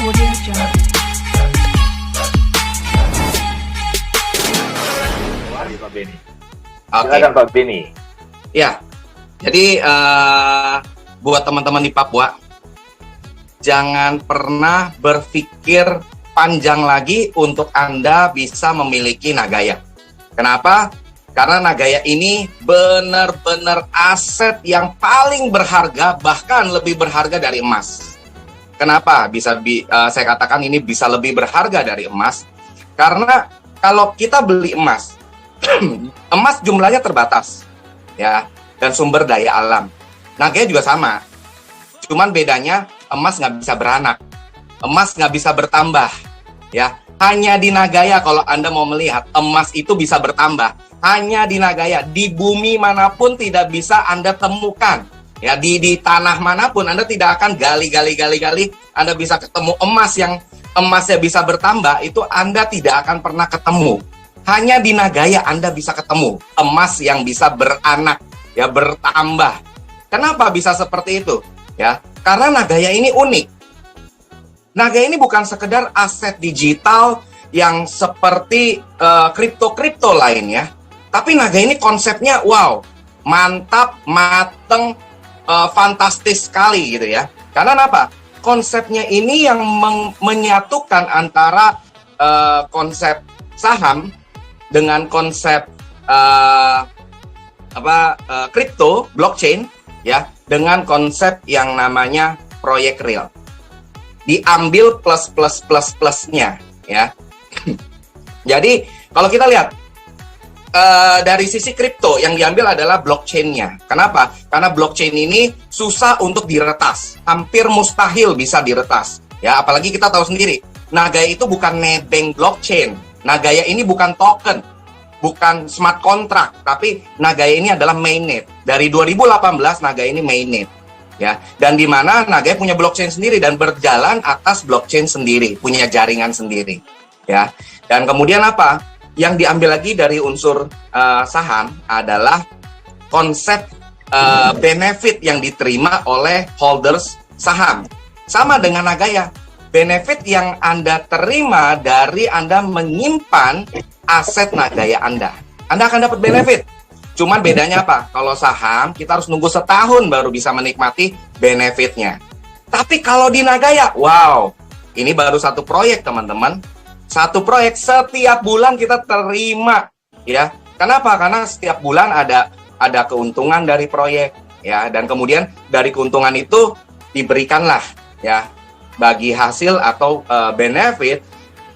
Audio Jungle. Mari Pak Beni. Oke. Silakan Pak Beni. Ya, jadi buat teman-teman di Papua, jangan pernah berpikir panjang lagi untuk Anda bisa memiliki Nagaya. Kenapa? Karena Nagaya ini benar-benar aset yang paling berharga, bahkan lebih berharga dari emas. Kenapa saya katakan ini bisa lebih berharga dari emas? Karena kalau kita beli emas, emas jumlahnya terbatas, ya, dan sumber daya alam. Nagaya juga sama, cuman bedanya emas nggak bisa beranak, emas nggak bisa bertambah, ya. Hanya di Nagaya kalau Anda mau melihat emas itu bisa bertambah, hanya di Nagaya, di bumi manapun tidak bisa Anda temukan, ya, di tanah manapun Anda tidak akan gali, Anda bisa ketemu emas yang emasnya bisa bertambah, itu Anda tidak akan pernah ketemu. Hanya di Nagaya Anda bisa ketemu emas yang bisa beranak, ya, bertambah. Kenapa bisa seperti itu? Ya, karena Nagaya ini unik. Nagaya ini bukan sekedar aset digital yang seperti kripto-kripto lainnya, tapi Nagaya ini konsepnya wow, mantap, mateng, fantastis sekali gitu ya. Karena apa? Konsepnya ini yang menyatukan antara konsep saham dengan konsep kripto, blockchain, ya, dengan konsep yang namanya proyek real. Diambil plus-plusnya, ya. Jadi kalau kita lihat dari sisi kripto yang diambil adalah blockchain-nya. Kenapa? Karena blockchain ini susah untuk diretas, hampir mustahil bisa diretas. Ya, apalagi kita tahu sendiri, Nagaya itu bukan nebeng blockchain. Nagaya ini bukan token, bukan smart contract, tapi Nagaya ini adalah mainnet. Dari 2018 Nagaya ini mainnet. Ya, dan di mana Nagaya punya blockchain sendiri dan berjalan atas blockchain sendiri, punya jaringan sendiri, ya. Dan kemudian apa? Yang diambil lagi dari unsur saham adalah konsep benefit yang diterima oleh holders saham. Sama dengan Nagaya, benefit yang Anda terima dari Anda menyimpan aset Nagaya Anda. Anda akan dapat benefit. Cuman bedanya apa? Kalau saham, kita harus nunggu setahun baru bisa menikmati benefitnya. Tapi kalau di Nagaya, wow, ini baru satu proyek, teman-teman. Satu proyek setiap bulan kita terima, ya. Kenapa? Karena setiap bulan ada keuntungan dari proyek, ya. Dan kemudian dari keuntungan itu diberikanlah, ya, bagi hasil atau benefit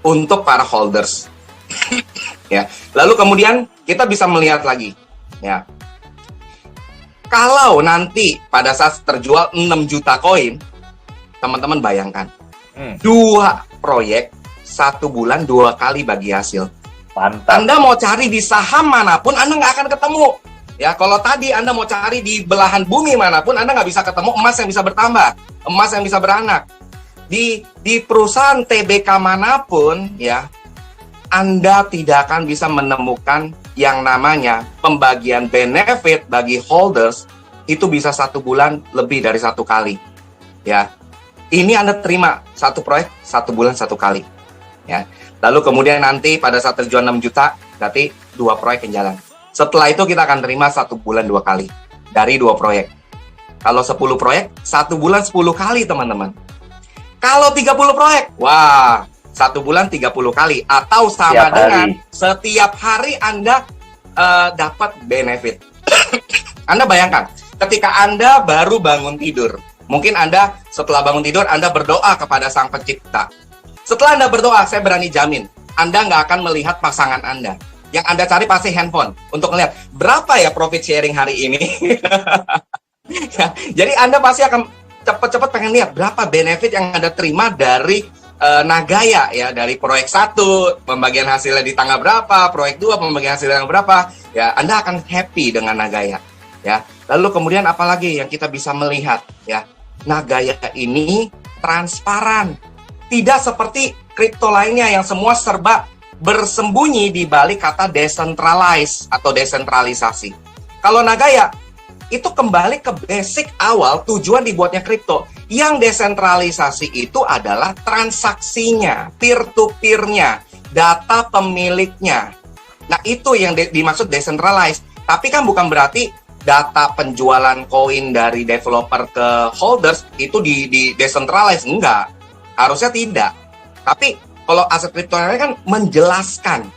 untuk para holders. Ya. Lalu kemudian kita bisa melihat lagi. Ya, kalau nanti pada saat terjual 6 juta koin, teman-teman bayangkan, 2 proyek 1 bulan 2 kali bagi hasil. Mantap. Anda mau cari di saham manapun, Anda nggak akan ketemu. Ya, kalau tadi Anda mau cari di belahan bumi manapun, Anda nggak bisa ketemu emas yang bisa bertambah, emas yang bisa beranak. Di perusahaan TBK manapun, ya, Anda tidak akan bisa menemukan yang namanya pembagian benefit bagi holders itu bisa 1 bulan lebih dari 1 kali. Ya, ini Anda terima 1 proyek 1 bulan 1 kali. Ya, lalu kemudian nanti pada saat terjual 6 juta, berarti 2 proyek yang jalan. Setelah itu kita akan terima 1 bulan 2 kali dari 2 proyek. Kalau 10 proyek, 1 bulan 10 kali, teman-teman. Kalau 30 proyek, wah, 1 bulan 30 kali, atau sama dengan setiap hari Anda dapat benefit. Anda bayangkan, ketika Anda baru bangun tidur, mungkin Anda setelah bangun tidur, Anda berdoa kepada Sang Pencipta. Setelah Anda berdoa, saya berani jamin, Anda nggak akan melihat pasangan Anda. Yang Anda cari pasti handphone, untuk melihat berapa ya profit sharing hari ini. Ya, jadi Anda pasti akan cepat-cepat pengen lihat berapa benefit yang Anda terima dari Nagaya, ya, dari proyek 1 pembagian hasilnya di tanggal berapa, proyek 2 pembagian hasilnya berapa, ya, Anda akan happy dengan Nagaya, ya. Lalu kemudian apalagi yang kita bisa melihat, ya, Nagaya ini transparan, tidak seperti kripto lainnya yang semua serba bersembunyi di balik kata decentralized atau desentralisasi. Kalau Nagaya itu kembali ke basic awal tujuan dibuatnya kripto, Yang desentralisasi itu adalah transaksinya, peer-to-peer-nya, data pemiliknya. Nah, itu yang dimaksud decentralized. Tapi kan bukan berarti data penjualan koin dari developer ke holders itu di decentralized. Enggak. Harusnya tidak. Tapi kalau aset kripto kan menjelaskan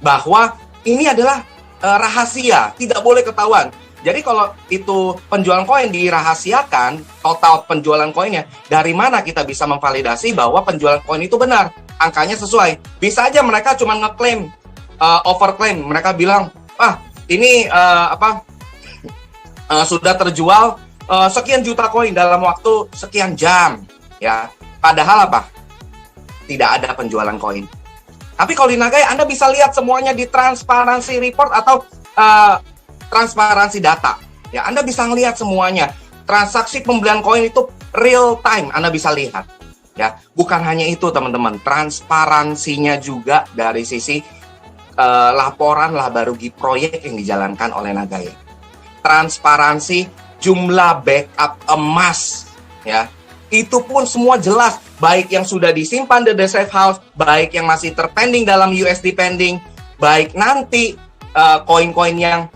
bahwa ini adalah rahasia, tidak boleh ketahuan. Jadi kalau itu penjualan koin dirahasiakan, total penjualan koinnya, dari mana kita bisa memvalidasi bahwa penjualan koin itu benar, angkanya sesuai? Bisa aja mereka cuma ngeklaim, overclaim. Mereka bilang, ini sudah terjual sekian juta koin dalam waktu sekian jam, ya. Padahal apa? Tidak ada penjualan koin. Tapi kalau di Nagaya Anda bisa lihat semuanya di transparansi report atau transparansi data. Ya, Anda bisa melihat semuanya. Transaksi pembelian koin itu real time, Anda bisa lihat. Ya, bukan hanya itu teman-teman, transparansinya juga dari sisi laporan laba rugi proyek yang dijalankan oleh Nagaya. Transparansi jumlah backup emas, ya. Itu pun semua jelas, baik yang sudah disimpan di the safe house, baik yang masih terpending dalam USD pending, baik nanti koin-koin yang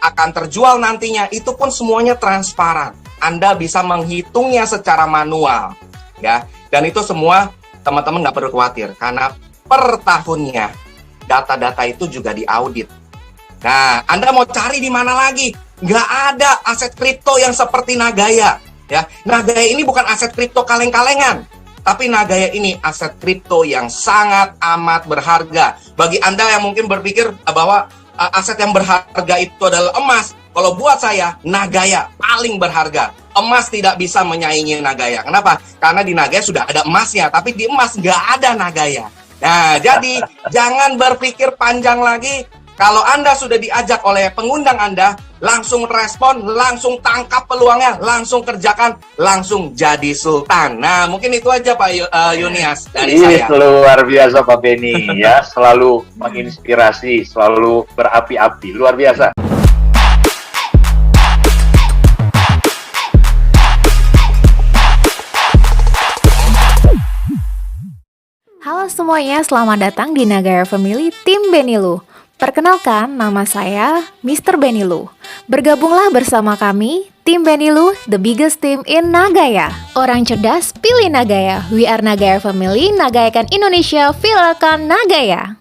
akan terjual nantinya, itu pun semuanya transparan. Anda bisa menghitungnya secara manual, ya. Dan itu semua teman-teman nggak perlu khawatir, karena per tahunnya data-data itu juga diaudit. Nah, Anda mau cari di mana lagi? Nggak ada aset kripto yang seperti Nagaya. Ya, Nagaya ini bukan aset kripto kaleng-kalengan, tapi Nagaya ini aset kripto yang sangat amat berharga. Bagi Anda yang mungkin berpikir bahwa aset yang berharga itu adalah emas, kalau buat saya, Nagaya paling berharga. Emas tidak bisa menyaingi Nagaya. Kenapa? Karena di Nagaya sudah ada emasnya, tapi di emas nggak ada Nagaya. Nah, jadi jangan berpikir panjang lagi. Kalau Anda sudah diajak oleh pengundang Anda, langsung respon, langsung tangkap peluangnya, langsung kerjakan, langsung jadi sultan. Nah, mungkin itu aja Pak Yunias dari saya. Luar biasa Pak Benny ya, selalu menginspirasi, selalu berapi-api, luar biasa. Halo semuanya, selamat datang di Nagaya Family Tim Benny Lu. Perkenalkan, nama saya Mr. Benny Lu. Bergabunglah bersama kami, Tim Benny Lu, the biggest team in Nagaya. Orang cerdas, pilih Nagaya. We are Nagaya Family, Nagayakan Indonesia, viralkan Nagaya.